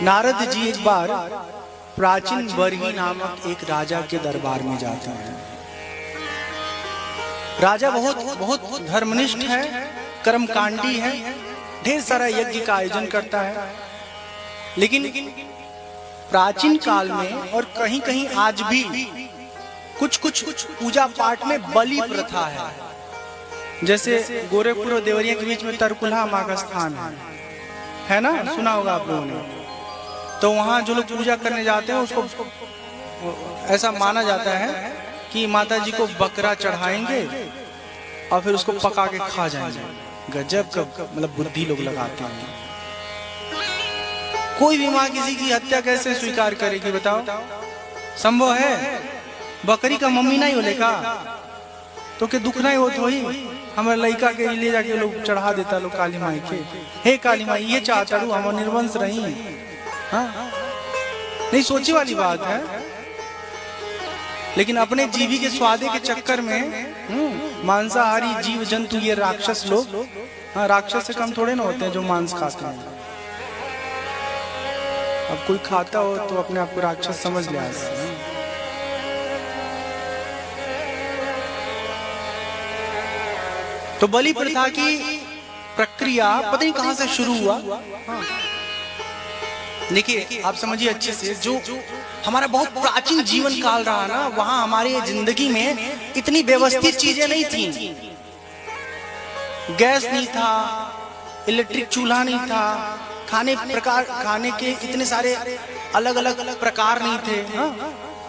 नारद जी एक बार प्राचीन बरही नामक एक राजा के दरबार में जाते हैं। राजा बहुत धर्मनिष्ठ है, कर्मकांडी है, ढेर सारा यज्ञ का आयोजन करता है। लेकिन प्राचीन काल में और कहीं कहीं आज भी कुछ पूजा पाठ में बलि प्रथा है। जैसे गोरखपुर और देवरिया के बीच में तरकुलहा माँ का स्थान है ना, सुना होगा आप लोगों ने। तो वहाँ जो लोग पूजा करने जाते हैं उसको ऐसा माना जाता है कि माता जी को बकरा चढ़ाएंगे और फिर उसको पका के खा जाएंगे। गजब का मतलब बुद्धि लोग लगाते हैं। कोई भी माँ किसी की हत्या कैसे स्वीकार करेगी बताओ? संभव है? बकरी का मम्मी नहीं होले का तो के दुख नहीं होत होई। हमारे लड़का के ले जाके लोग चढ़ा देता लोग काली माई के। हे काली माई ये चाहता हूँ हम निर्वंश रही। हाँ नहीं, सोची वाली बात है। लेकिन अपने जीवी के स्वादे के चक्कर में मांसाहारी जीव जंतु ये राक्षस लोग, हाँ राक्षस से कम थोड़े ना होते हैं जो मांस खाते हैं। अब कोई खाता हो तो अपने आप को राक्षस समझ ले। तो बलि प्रथा की प्रक्रिया पता नहीं कहां से शुरू हुआ। देखिए आप समझिए अच्छे से, जो हमारा बहुत प्राचीन जीवन काल रहा ना, वहां हमारे जिंदगी में इतनी व्यवस्थित चीजें नहीं थी। गैस नहीं था, इलेक्ट्रिक चूल्हा नहीं था, खाने के इतने सारे अलग अलग प्रकार नहीं थे।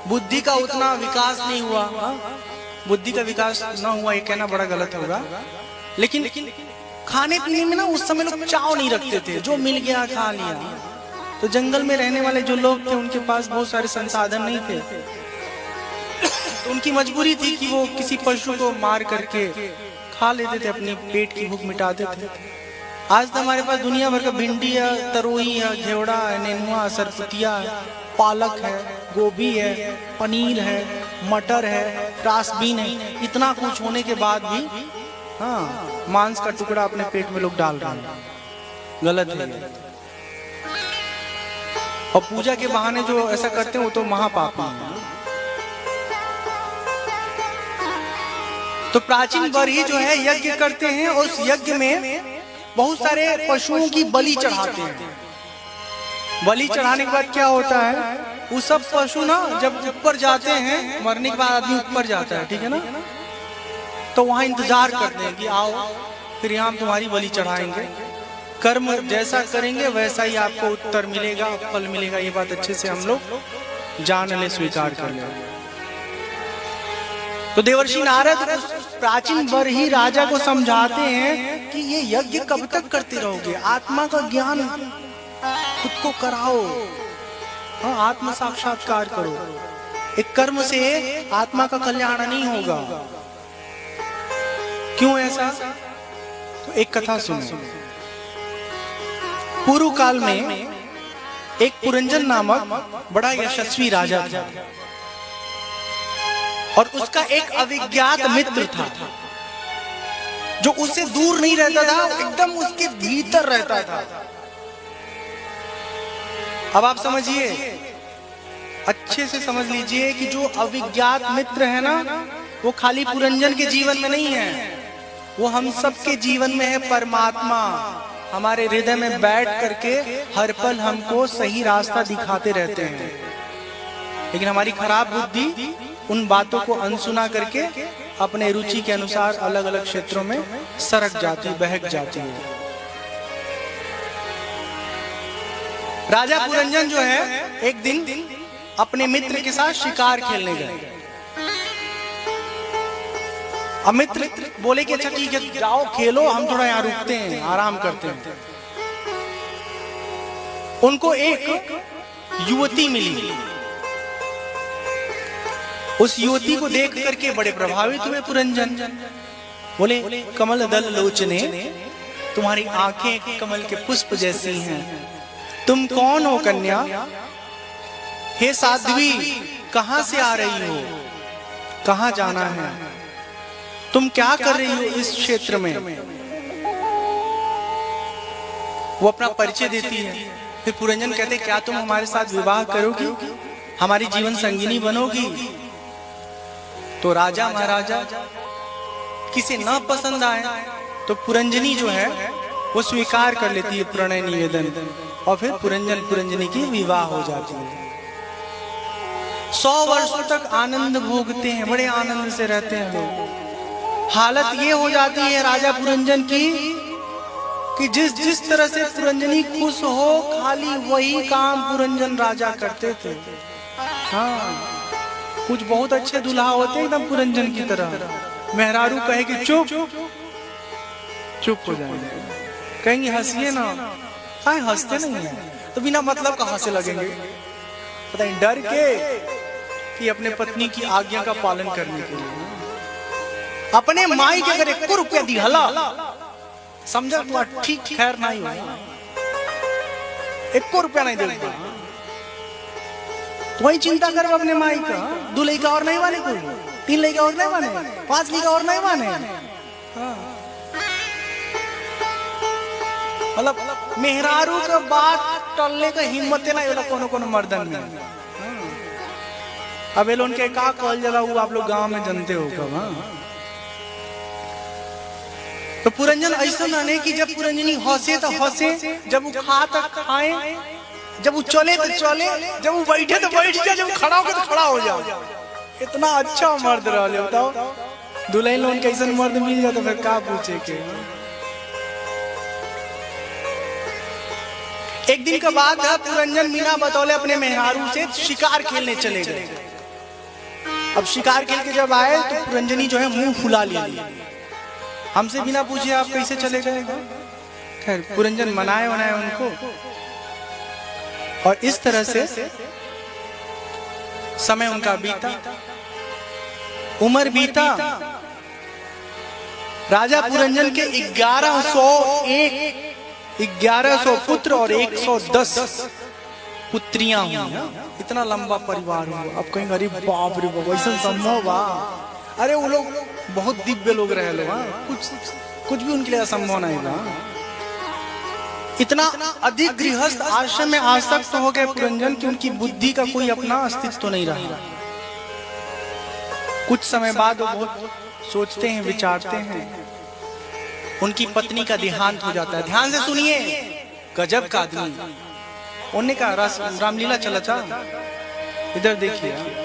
बुद्धि का उतना विकास नहीं हुआ। बुद्धि का विकास ना हुआ ये कहना बड़ा गलत होगा। लेकिन खाने पीने में ना उस समय लोग चाव नहीं रखते थे, जो मिल गया खा लिया। तो जंगल में रहने वाले जो लोग थे उनके पास बहुत सारे संसाधन नहीं थे, तो उनकी मजबूरी थी कि वो किसी पशु को मार करके खा लेते थे, अपने पेट की भूख मिटाते थे। आज तो हमारे पास दुनिया भर का भिंडी है, तरोई है, घेवड़ा है, नेनुआ, सरपतिया है, पालक है, गोभी है, पनीर है, मटर है, फ्रासबीन है। इतना कुछ होने के बाद भी हाँ मांस का टुकड़ा अपने पेट में लोग डाल रहे हैं। गलत है। और पूजा के बहाने जो ऐसा करते हैं वो तो महापापी है। तो प्राचीन बरही जो है यज्ञ करते हैं और उस यज्ञ में बहुत सारे पशुओं की बलि चढ़ाते हैं। बलि चढ़ाने के बाद क्या होता है, वो सब पशु ना जब ऊपर जाते हैं, मरने के बाद आदमी ऊपर जाता है, ठीक है ना, तो वहां इंतजार करते हैं कि आओ फिर यहाँ हम तुम्हारी बलि चढ़ाएंगे। कर्म जैसा करेंगे वैसा ही आपको उत्तर मिलेगा, फल मिलेगा। ये बात अच्छे से हम लोग जान ले, स्वीकार कर ले। तो देवर्षि नारद प्राचीन बरही राजा को समझाते हैं कि ये यज्ञ कब तक करते रहोगे? आत्मा का ज्ञान खुद को कराओ, हाँ आत्म साक्षात्कार करो। एक कर्म से आत्मा का कल्याण नहीं होगा। क्यों ऐसा? तो एक कथा सुनो। पूर्व काल में एक पुरंजन नामक बड़ा यशस्वी राजा था और उसका एक अविज्ञात मित्र था जो उससे दूर नहीं रहता था, एकदम उसके भीतर रहता था। अब आप समझिए, अच्छे से समझ लीजिए कि जो अविज्ञात मित्र है ना, वो खाली पुरंजन के जीवन में नहीं है, वो हम सबके जीवन में है। परमात्मा हमारे हृदय में बैठ करके हर पल हमको सही रास्ता दिखाते रहते हैं। लेकिन हमारी खराब बुद्धि उन बातों को अनसुना करके अपने रुचि के अनुसार अलग अलग क्षेत्रों में सरक जाती, बहक जाती है। राजा पुरंजन जो है एक दिन अपने मित्र के साथ शिकार खेलने गए। अब मित्र बोले कि अच्छा ठीक है जाओ खेलो, हम थोड़ा यहाँ रुकते हैं, आराम करते हैं। उनको एक युवती मिली। उस युवती को देख करके बड़े प्रभावित हुए पुरंजन। बोले कमल दल लोचने, तुम्हारी आंखें कमल के पुष्प जैसी हैं। तुम कौन हो कन्या? हे साध्वी, कहां से आ रही हो? कहां जाना है? तुम क्या कर रही हो इस क्षेत्र में? वो अपना परिचय देती है। फिर पुरंजन कहते क्या तुम हमारे साथ विवाह करोगी, हमारी जीवन संगिनी बनोगी। तो राजा महाराजा किसे ना पसंद आए तो पुरंजनी जो है वो स्वीकार कर लेती है प्रणय निवेदन, और फिर पुरंजन पुरंजनी की विवाह हो जाती है। 100 वर्षों तक आनंद भोगते हैं, बड़े आनंद से रहते हैं लोग। हालत ये हो जाती है राजा पुरंजन की कि जिस तरह से पुरंजनी खुश हो, खाली वही काम पुरंजन राजा करते थे। हाँ, कुछ बहुत अच्छे दुल्हा होते हैं एकदम पुरंजन की तरह। मेहरारू कहे कि चुप चुप हो जाएंगे, कहेंगे हंसिए ना, काहे हंसते नहीं है, तो बिना मतलब का हंसे लगेंगे, पता नहीं डर के कि अपने पत्नी की आज्ञा का पालन करने के लिए। अपने माई के अगर 1 रुपया दिहला समझा तो ठीक खैर नहीं हुआ, 1 रुपया नहीं देगा तो वही चिंता कर अपने माई का। 2 लड़का और नहीं माने, कोई 3 लड़का और नहीं माने, 5 लड़का और नहीं माने। मतलब मेहरारू का बात टलने का हिम्मत नहीं होला कोनो कोनो मर्दन में। अब उनके का कहल जला वो आप लोग गांव में जानते हो कब। तो पुरंजन ऐसा नहीं कि जब पुरंजनी हंसे तो हंसे, जब वो खा तो खाए, जब वो चले तो चले, जब वो बैठे तो बैठ जाए, जब खड़ा हो तो खड़ा हो जाओ। इतना अच्छा मर्द रहे, बताओ दुल्हन लोन कैसे मर्द मिल जाए तो फिर का पूछे के। एक दिन के बाद पुरंजन मीना बतौले अपने मेहरारू से शिकार खेलने चले गए। अब शिकार खेल के जब आए तो पुरंजनी जो है मुंह फुला लिया। हमसे बिना पूछे आप कैसे चले गए। खैर पुरंजन मनाए वनाए उनको, और इस तरह से समय उनका बीता, उम्र बीता। राजा पुरंजन के 1100 पुत्र और 110 पुत्रियां हुई। इतना लंबा परिवार हुआ। अब कहीं गरीब बाप रे बाप ऐसा संभव बा? अरे वो लोग बहुत दिव्य लोग रहे लोग, कुछ भी उनके लिए असंभव नहीं था। इतना अधिक गृहस्थ आश्रम में आसक्त हो गए पुरंजन कि उनकी बुद्धि का कोई अपना अस्तित्व तो नहीं रहा। कुछ समय बाद वो बहुत सोचते हैं, विचारते हैं। उनकी पत्नी का देहांत हो जाता है। ध्यान से सुनिए, गजब का आदमी। उन्होंने कहा रामलीला चला था, इधर देखिए।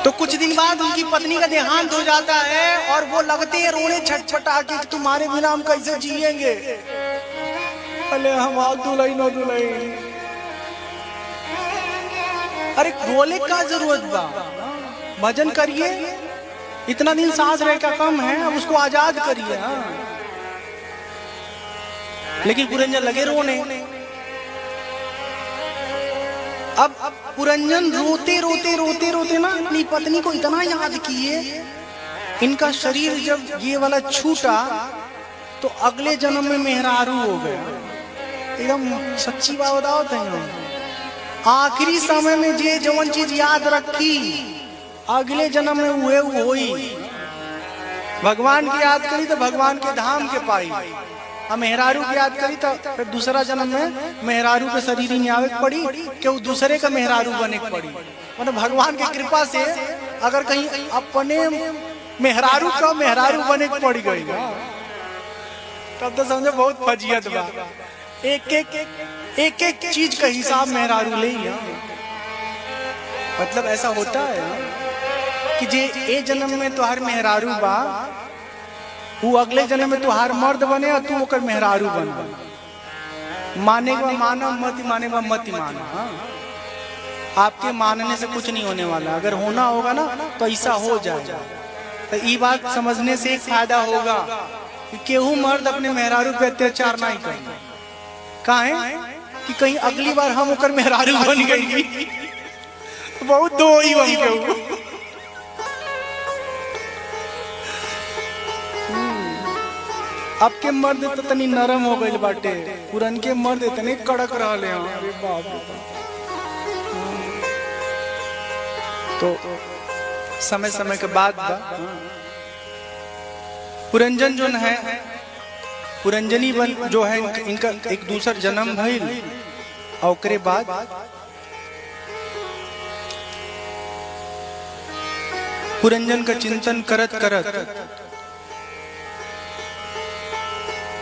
तो कुछ दिन बाद उनकी पत्नी का देहांत हो जाता है और वो लगते हैं रोने छटपटा के, तुम्हारे बिना हम कैसे जिएंगे। अरे हम दुल्हन नो दुल्हन, अरे रोले का जरूरत बा, भजन करिए। इतना दिन सांस रह का कम है, अब उसको आजाद करिए। लेकिन पुरंजन लगे रोने। अब पुरंजन रोते रोते रोते रोते ना अपनी पत्नी को इतना याद किए, इनका शरीर जब ये वाला छूटा तो अगले जन्म में मेहरारू हो गया। एकदम सच्ची बात बताओ तो, आखिरी समय में जे जवन चीज याद रखी अगले जन्म में हुए हुई। भगवान की याद करी तो भगवान के धाम के पाई, और मेहरारू की याद करी तो फिर दूसरा जन्म में मेहरारू के शरीर में आवे पड़ी कि वो दूसरे का मेहरारू बने पड़ी। मतलब भगवान की कृपा से अगर कहीं अपने मेहरारू का मेहरारू बने पड़ गई तब तो समझो बहुत फजियत बा। एक एक चीज का हिसाब मेहरारू ले। मतलब ऐसा होता है कि जे ए जन्म में तुहार मेहरारू बा, वो अगले जन्म में तुहार मर्द बने और तू ओकर मेहरारू बना। मानेगा माना, मत मानेगा मत माना। आपके मानने से कुछ नहीं होने वाला। अगर होना होगा ना तो ऐसा हो जाएगा। तो ये बात समझने से एक फायदा होगा कि केहू मर्द अपने मेहरारू पे अत्याचार नहीं करे। काहे कि कहीं अगली बार हम ओकर मेहरारू बन गई बहुत दो ही हम केहू। अब के मर्द तो तनी नरम हो गई बाटे, पुरन के मर्द इतने कड़क रहले हैं। अरे बाप रे बाप। तो समय समय के बाद पुरंजन जो है पुरंजनी बन जो है इनका एक दूसर जन्म भइल और ओकरे बाद पुरंजन का चिंतन करत करत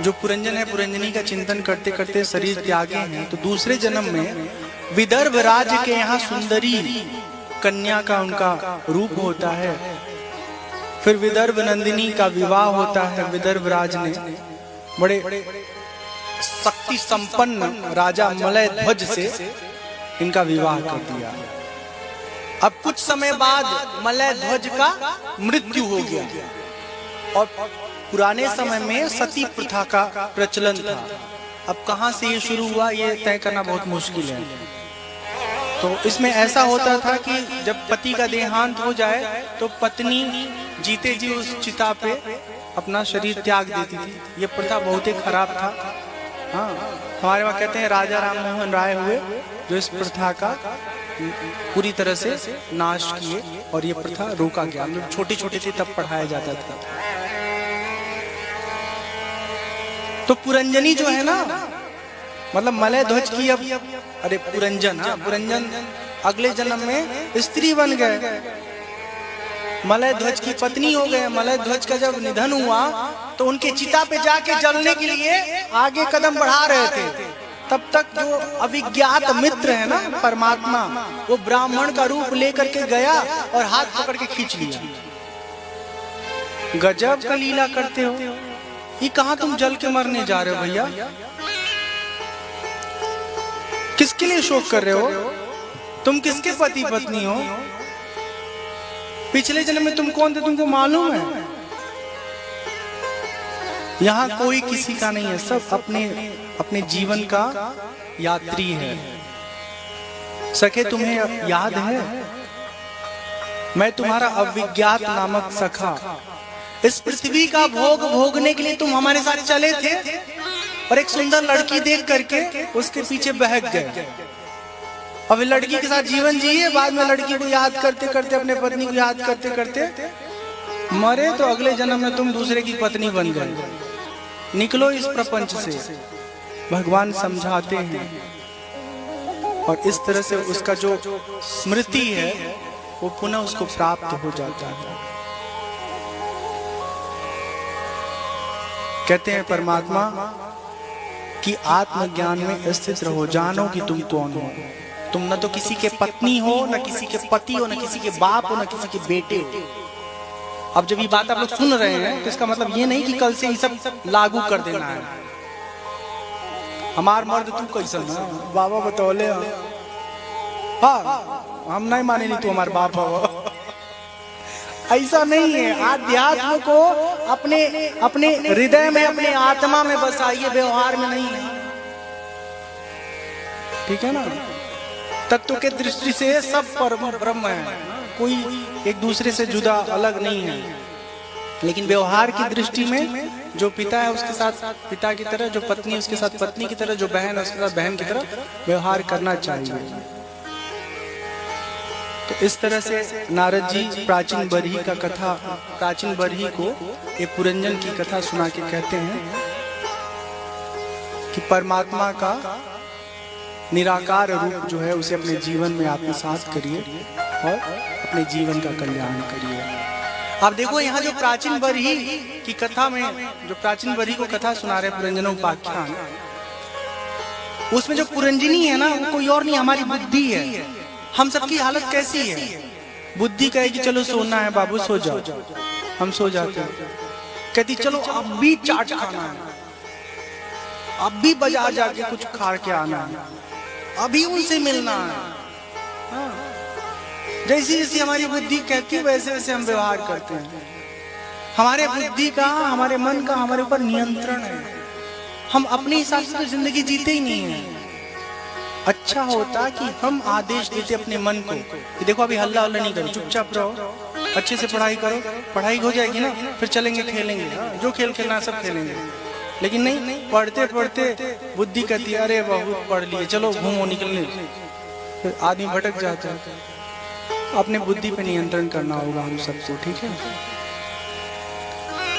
जो पुरंजन है पुरंजनी का चिंतन करते करते शरीर त्यागे हैं, तो दूसरे जन्म में विदर्भ राज्य के यहाँ सुंदरी कन्या का उनका रूप होता है। फिर विदर्भ नंदिनी का विवाह होता है। विदर्भ राज ने बड़े शक्ति संपन्न राजा मलय ध्वज से इनका विवाह कर दिया। अब कुछ समय बाद मलय ध्वज का मृत्यु हो गया और पुराने समय में सती प्रथा का प्रचलन था। अब कहां से ये शुरू हुआ ये तय करना बहुत मुश्किल है। तो इसमें ऐसा होता था कि जब पति का देहांत हो जाए तो पत्नी जीते जी उस चिता पे अपना शरीर त्याग देती थी। ये प्रथा बहुत ही खराब था। हाँ, हमारे वहाँ कहते हैं राजा राम मोहन राय हुए जो इस प्रथा का पूरी तरह से नाश किए और ये प्रथा रोका गया। हम लोग छोटे छोटे थे तब पढ़ाया जाता था। तो पुरंजनी जो है ना, मतलब मलय ध्वज की अब अरे पुरंजन, हाँ पुरंजन अगले जन्म में स्त्री बन गए, मलय ध्वज की पत्नी हो गए। मलय ध्वज का जब निधन हुआ तो उनके चिता पे जाके जलने के लिए आगे कदम बढ़ा रहे थे। तब तक जो अविज्ञात मित्र है ना परमात्मा, वो ब्राह्मण का रूप लेकर के गया और हाथ पकड़ के खींच लिया। गजब का लीला करते हो, ये कहां तुम जल के मरने जा रहे हो भैया? किसके लिए शोक कर रहे हो? तुम किसके पति पत्नी हो? पिछले जन्म में तुम कौन थे तुमको मालूम है? यहाँ कोई किसी का नहीं है, सब अपने अपने जीवन का यात्री है। सखे तुम्हें याद है मैं तुम्हारा अविज्ञात नामक सखा, इस पृथ्वी का भोग भोगने के लिए तुम हमारे साथ चले थे और एक सुंदर लड़की देख करके उसके पीछे बहक गए। अब लड़की के साथ जीवन जिए, बाद में लड़की को याद करते करते अपने पत्नी को याद करते करते मरे तो अगले जन्म में तुम दूसरे की पत्नी बन गए। निकलो इस प्रपंच से, भगवान समझाते हैं और इस तरह से उसका जो स्मृति है वो पुनः उसको प्राप्त हो जाता है। कहते हैं परमात्मा कि आत्मज्ञान में स्थित रहो, जानो कि तुम कौन हो। तुम न तो किसी के पत्नी हो, न किसी के पति हो, न किसी के बाप हो, न किसी के बेटे हो। अब जब ये बात आप लोग सुन रहे हैं तो इसका मतलब ये नहीं कि कल से ये सब लागू कर देना है। हमार मर्द तू कैसा ना बाबा बतौले, हाँ हम नहीं माने नहीं तू हमारे बाप हो, ऐसा नहीं है। आध्यात्म को अपने अपने हृदय में अपने आत्मा में बसाइए, व्यवहार में नहीं है। ठीक है ना? तत्व के दृष्टि से सब परम ब्रह्म है, कोई एक दूसरे से जुदा अलग नहीं है। लेकिन व्यवहार की दृष्टि में जो पिता है उसके साथ पिता की तरह, जो पत्नी है उसके साथ पत्नी की तरह, जो बहन है उसके साथ बहन की तरह व्यवहार करना चाहिए। तो इस तरह से नारद जी प्राचीन बरही का कथा, प्राचीन बरही को एक पुरंजन की कथा सुना के कहते हैं कि परमात्मा का निराकार रूप जो है उसे अपने जीवन में आत्मसात करिए और अपने जीवन का कल्याण करिए। आप देखो यहाँ जो प्राचीन बरही की कथा में, जो प्राचीन बरही को कथा सुना रहे पुरंजनोपाख्यान, उसमें जो पुरंजनी है ना वो कोई और नहीं हमारी बुद्धि है। हम सबकी हालत कैसी है? बुद्धि कहे कि चलो सोना है बाबू सो जाओ, हम सो जाते हैं। कहती चलो अब भी चाट खाना है, अब भी बाजार जाके कुछ खा के आना है, अभी उनसे मिलना है। हाँ। जैसी जैसी हमारी बुद्धि कहती है वैसे वैसे हम व्यवहार करते हैं। हमारे बुद्धि का, हमारे मन का हमारे ऊपर नियंत्रण है। हम अपने हिसाब से तो जिंदगी जीते ही नहीं है। अच्छा होता कि हम आदेश देते अपने मन को कि देखो अभी हल्ला हल्ला नहीं करो, चुपचाप रहो, अच्छे से पढ़ाई करो, पढ़ाई हो जाएगी ना फिर चलेंगे खेलेंगे, जो खेल खेलना सब खेलेंगे। लेकिन नहीं, पढ़ते पढ़ते बुद्धि कहती है अरे बहुत पढ़ लिए चलो घूमो निकलने, फिर आदमी भटक जाता है। अपने बुद्धि पे नियंत्रण करना होगा हम सबको, ठीक है।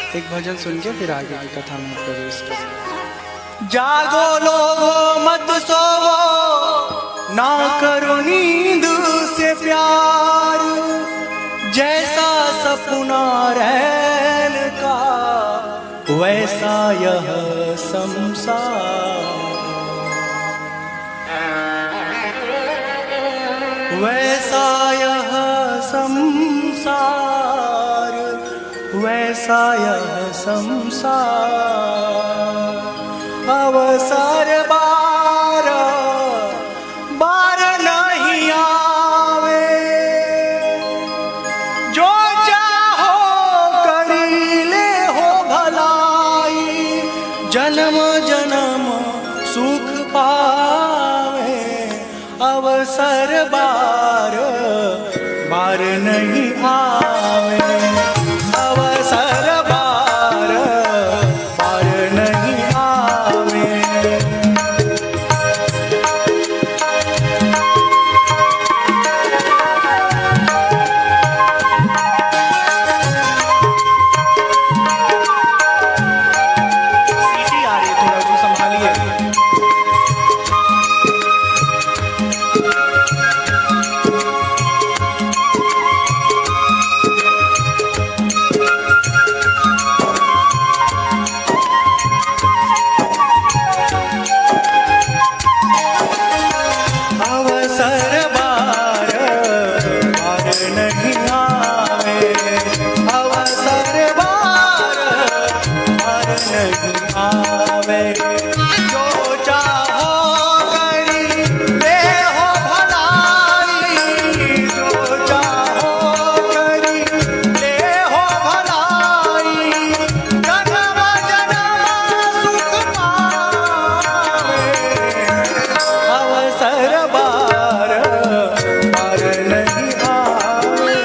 एक भजन सुन के फिर आगे की कथा में प्रवेश करें। जागो लोगो मत सोवो, ना करो नींद से प्यार, जैसा सपना रैन का वैसा यह संसार, वैसा यह संसार, वैसा यह संसार। अवसर बार बार नहीं आवे, जो चाहो करी ले हो भलाई, जन्म जन्म सुख पावे। अवसर बार बार नहीं आवे, अवसर बार बार नहीं आवे। सीटी आ रही है, थोड़ा सा संभालिए। अवसर बार बार नहीं आवे, अवसर बार बार नहीं आवे। जो चाहो करी ले हो भलाई, जो चाहो करी ले हो भलाई, जन्म जन्म सुख पावे। अवसर बार बार नहीं आवे।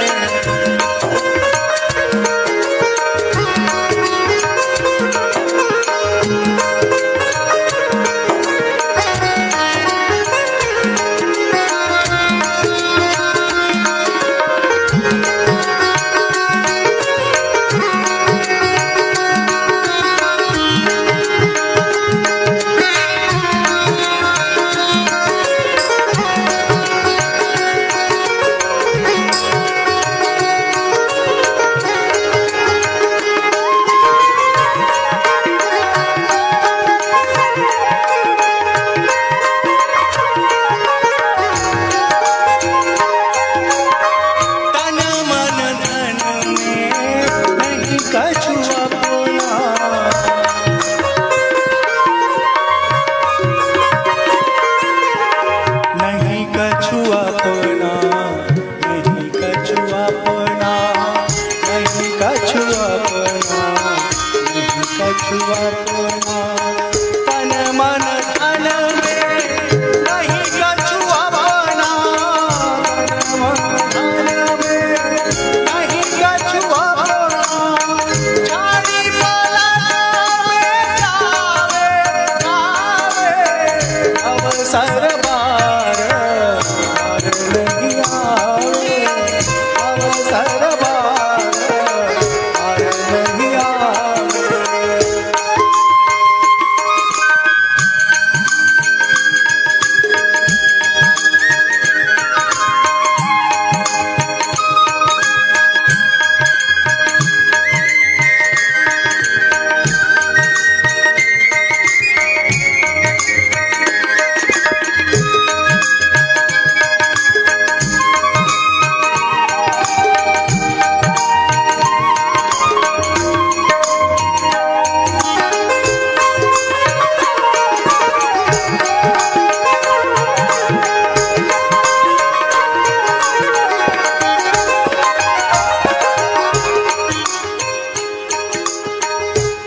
तन मन धन में नहीं कछु अपना, नहीं कछु अपना, नहीं कछु अपना, नहीं कछु अपना, नहीं कछु अपना। तन मन धन में नहीं कछु अपना, तन मन धन में नहीं कछु अपना। झाड़ी पलक में जावे जावे, अवसर बार बार नहीं आवे, अवसर बार बार नहीं आवे।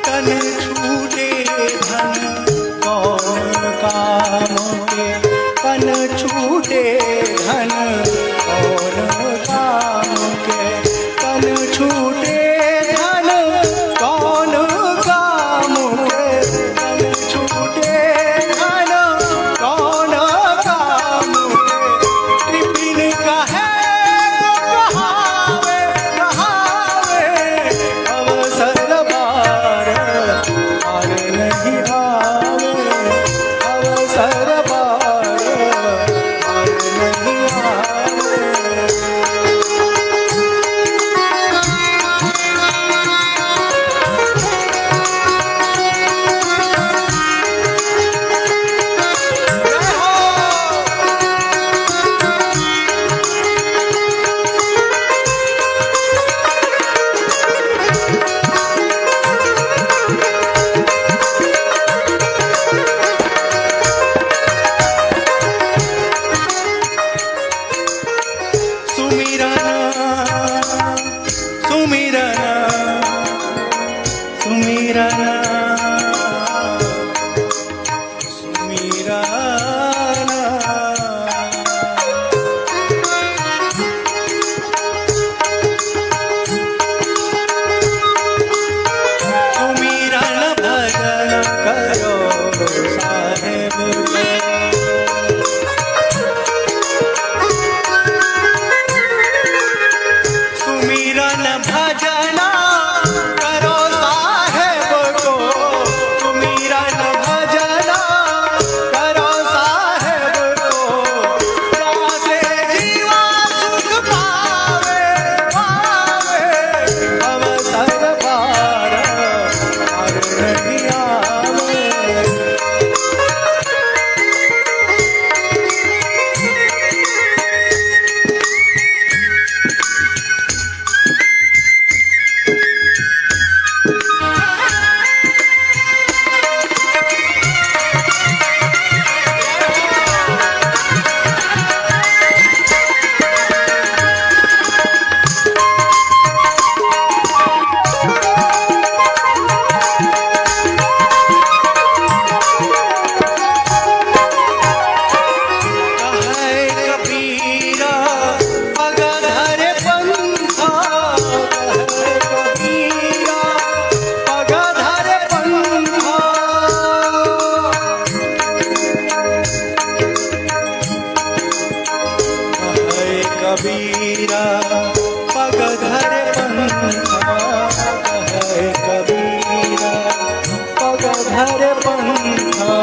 तन छूटे धन कौन काम के, तन छूटे धन कौन काम के, तन छूटे धन कौन काम के, तन छूटे धन कौन काम के। टिफिन कहे कहावे कहावे, अवसर बार कबीरा पग धरे पंथा, कहे कबीरा पग धरे पंथा।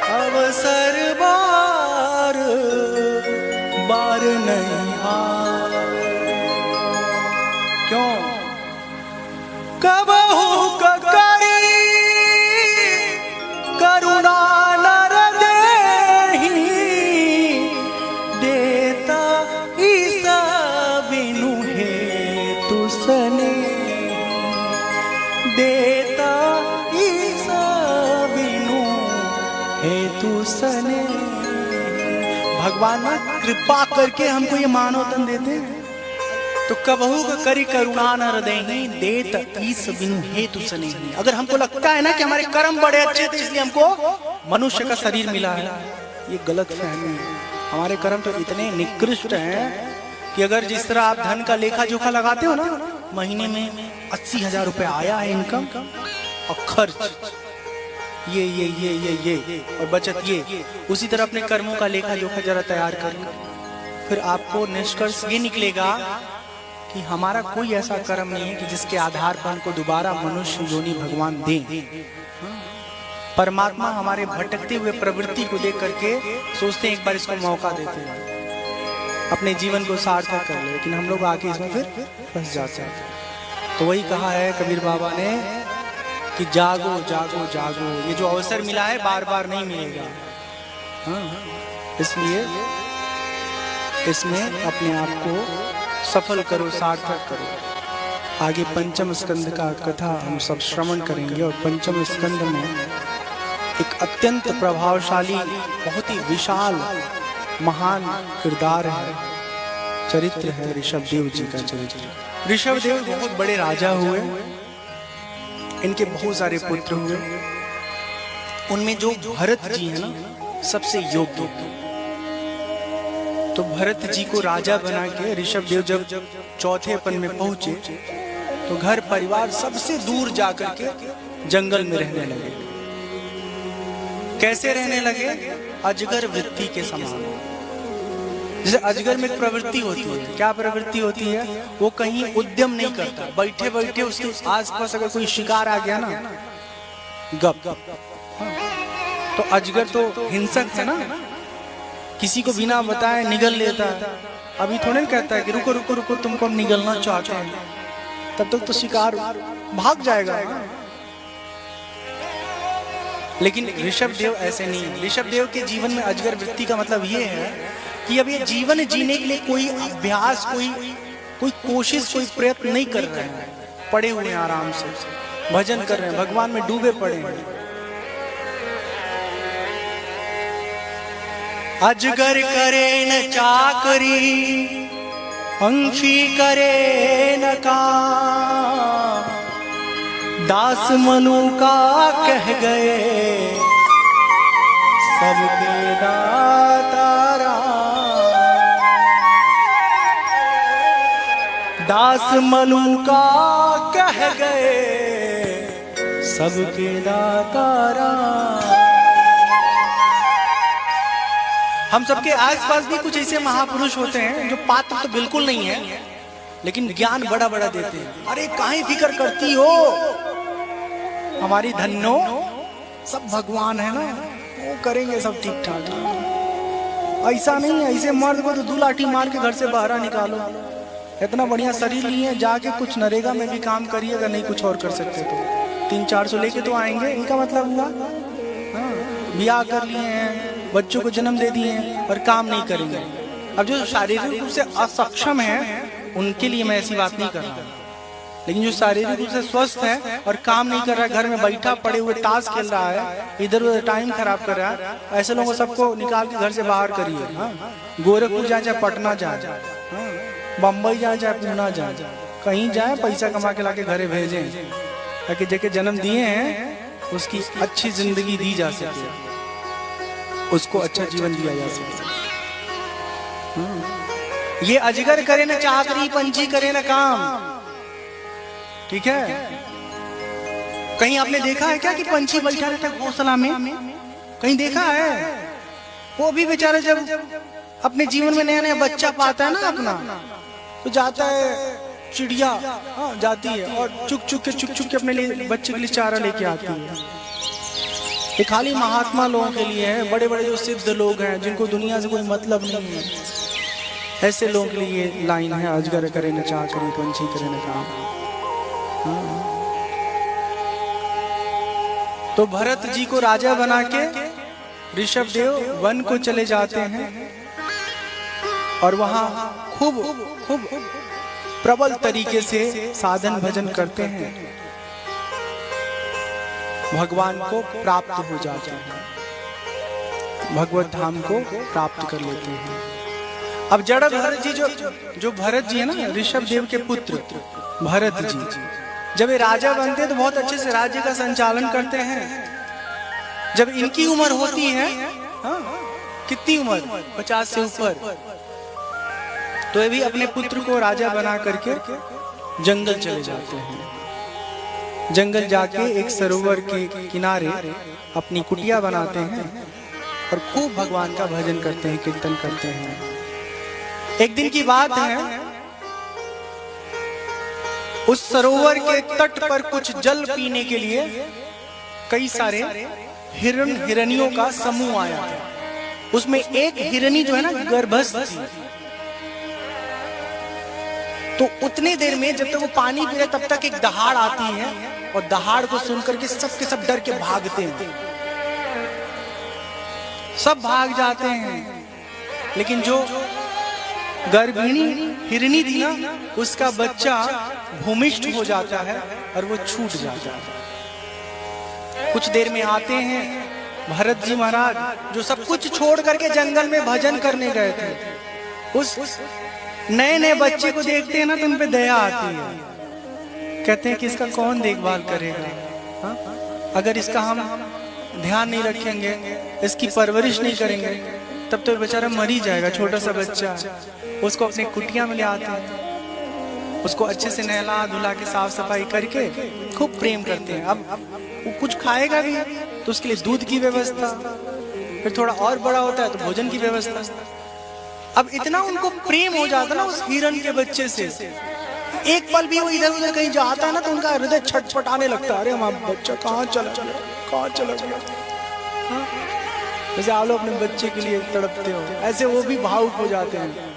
अवसर बार बार नहीं आए। क्यों? कबहू करी करुणा नर देहि, देता ईसा बिनु हेतु सने, देता ईसा बिनु हेतु सने। भगवान ना कृपा करके हमको ये मानव तन देते हैं। तो कबहू करी करुणा न हृदय देत ईस बिनु हेतु सने। अगर हमको लगता है ना कि हमारे कर्म बड़े अच्छे थे इसलिए हमको मनुष्य का शरीर मिला है, ये गलत फहमी है। हमारे कर्म तो इतने निकृष्ट हैं कि अगर जिस तरह आप धन का लेखा जोखा लगाते हो ना, महीने में 80,000 रुपए आया है इनकम और खर्च ये और बचत ये, उसी तरह अपने कर्मों का लेखा जोखा जरा तैयार करें, फिर आपको निष्कर्ष ये निकलेगा कि हमारा कोई ऐसा कर्म नहीं है कि जिसके आधार पर हमको दोबारा मनुष्य योनि भगवान दें। परमात्मा हमारे भटकते हुए प्रवृत्ति को देख करके सोचते हैं एक बार इसको मौका देते हैं, अपने जीवन को सार्थक कर ले, लेकिन हम लोग आके इसमें फिर फंस जाते हैं। तो वही कहा है कबीर बाबा ने कि जागो जागो जागो, ये जो अवसर मिला है बार बार नहीं मिलेगा। इसलिए इसमें अपने आप को सफल करो, सार्थक करो। आगे पंचम स्कंद का कथा हम सब श्रवण करेंगे और पंचम स्कंद में एक अत्यंत प्रभावशाली, बहुत ही विशाल महान किरदार है, चरित्र है ऋषभदेव जी का चरित्र। ऋषभदेव बहुत बड़े राजा हुए, इनके बहुत सारे पुत्र हुए। उनमें जो भरत जी है ना सबसे योग्य, तो भरत जी को राजा बना के ऋषभदेव जब चौथेपन में पहुंचे तो घर परिवार सबसे दूर जाकर के जंगल में रहने लगे। कैसे रहने लगे? अजगर वृत्ति के समान। जैसे अजगर में एक प्रवृत्ति होती है, क्या प्रवृत्ति होती है? वो कहीं उद्यम नहीं करता, बैठे बैठे उसके आसपास अगर कोई शिकार आ गया ना, गप। तो अजगर तो हिंसक है ना, किसी को बिना बताए निगल लेता है। अभी थोड़े ना कहता है कि रुको रुको रुको तुमको निगलना चाहते हैं, तब तक तो शिकार भाग जाएगा। लेकिन ऋषभदेव ऐसे नहीं। ऋषभदेव के जीवन में अजगर वृत्ति का मतलब ये है कि अब ये जीवन जीने के लिए कोई अभ्यास, कोई कोशिश, कोई प्रयत्न नहीं कर रहे हैं, पड़े हुए हैं आराम से, भजन कर रहे हैं, भगवान में डूबे पड़े हैं। अजगर करे न चाकरी, पंछी करे न काम, दास मनु का कह गए सबके दाता राम। दास मनु का कह गए सबके दाता राम। हम सबके आसपास भी कुछ ऐसे महापुरुष होते हैं जो पात्र तो बिल्कुल नहीं है, लेकिन ज्ञान बड़ा बड़ा देते हैं। अरे काहे फिक्र करती हो, हमारी धन्नो सब भगवान है ना, वो करेंगे सब ठीक ठाक। ऐसा नहीं है, ऐसे मर्द को तो 2 लाठी मार के घर से बाहर निकालो। इतना बढ़िया शरीर लिए जाके कुछ नरेगा में भी काम करिए, अगर नहीं कुछ और कर सकते तो 300-400 लेके तो आएंगे। इनका मतलब हुआ ब्याह कर लिए हैं, बच्चों को जन्म दे दिए हैं और काम नहीं करेंगे। अब जो शारीरिक रूप से असक्षम है उनके लिए मैं ऐसी बात नहीं कर रहा, लेकिन जो शारीरिक रूप से स्वस्थ है और काम नहीं कर रहा है, घर में बैठा पड़े हुए ताश खेल रहा है, इधर उधर टाइम खराब कर रहा है, ऐसे लोगों सबको निकाल के घर से बाहर करिए। गोरखपुर जाए चाहे पटना जाए, बम्बई जाए चाहे पूना जाए, कहीं जाए पैसा कमा के लाके घरे भेजें, ताकि जेके जन्म दिए हैं उसकी अच्छी जिंदगी दी जा सके, उसको अच्छा जीवन दिया जा सके। ये अजगर करे ना चाकरी, पंछी करे ना काम, ठीक है। कहीं आपने देखा है क्या कि पंछी बैठा रहता है घोंसला में? कहीं देखा है? वो भी बेचारा जब अपने जीवन में नया नया बच्चा पाता है ना अपना, तो जाता है चिड़िया जाती है और चुक चुक के अपने लिए बच्चे के लिए चारा लेके आती है। ये खाली महात्मा लोगों के लिए है, बड़े बड़े जो सिद्ध लोग हैं जिनको दुनिया से कोई मतलब नहीं है, ऐसे लोगों के लिए ये लाइन है, अजगर करे न चाकरी, पंछी करे न काम। तो भरत जी को राजा बना के ऋषभ देव वन को चले जाते हैं और वहां खूब प्रबल तरीके से साधन भजन करते हैं, भगवान को प्राप्त हो जाते हैं, भगवत धाम को प्राप्त कर लेते हैं। अब जड़ भरत जी जो भरत जी है ना, ऋषभ देव के पुत्र भरत जी, जब ये राजा बनते हैं तो बहुत अच्छे से राज्य का संचालन करते हैं। जब इनकी उम्र होती है, कितनी उम्र, 50 से ऊपर, तो ये भी अपने पुत्र को राजा बना करके जंगल चले जाते हैं। जंगल जाके एक सरोवर के किनारे अपनी कुटिया बनाते हैं और खूब भगवान का भजन करते हैं, कीर्तन करते हैं। एक दिन की बात है, उस सरोवर के तट पर कुछ जल पीने के लिए कई सारे हिरनियों का समूह आया है। उसमें एक हिरनी जो है ना गर्भस्थ थी, तो उतने देर में जब तक वो पानी पी रहे तब तक एक दहाड़ आती है और दहाड़ को सुनकर के सब के सब डर के भागते हैं, सब भाग जाते हैं। लेकिन जो गर्भिणी हिरनी थी ना, उसका बच्चा भूमिष्ठ हो जाता है और वो छूट जाता है। कुछ देर में आते हैं भरत जी महाराज, जो सब कुछ छोड़ करके जंगल में भजन करने गए थे, उस नए नए बच्चे को देखते हैं ना तो उन पे दया आती है। कहते हैं कि इसका कौन देखभाल करेगा, अगर इसका हम ध्यान नहीं रखेंगे, इसकी परवरिश नहीं करेंगे, तब तो बेचारा मर ही जाएगा, छोटा सा बच्चा। उसको अपने कुटिया में ले आते हैं, उसको अच्छे से नहला धुला के साफ सफाई करके खूब प्रेम करते हैं। अब वो कुछ खाएगा भी तो उसके लिए दूध की व्यवस्था, फिर थोड़ा और बड़ा होता है तो भोजन की व्यवस्था। अब इतना उनको प्रेम हो जाता ना उस हिरण के बच्चे से, एक पल भी वो इधर उधर कहीं जाता है ना तो उनका हृदय छटपटाने लगता है, अरे हमारा बच्चा कहाँ चला गया, कहाँ चला गया। जैसे आप लोग अपने बच्चे के लिए तड़पते हो, ऐसे वो भी भावुक हो जाते हैं।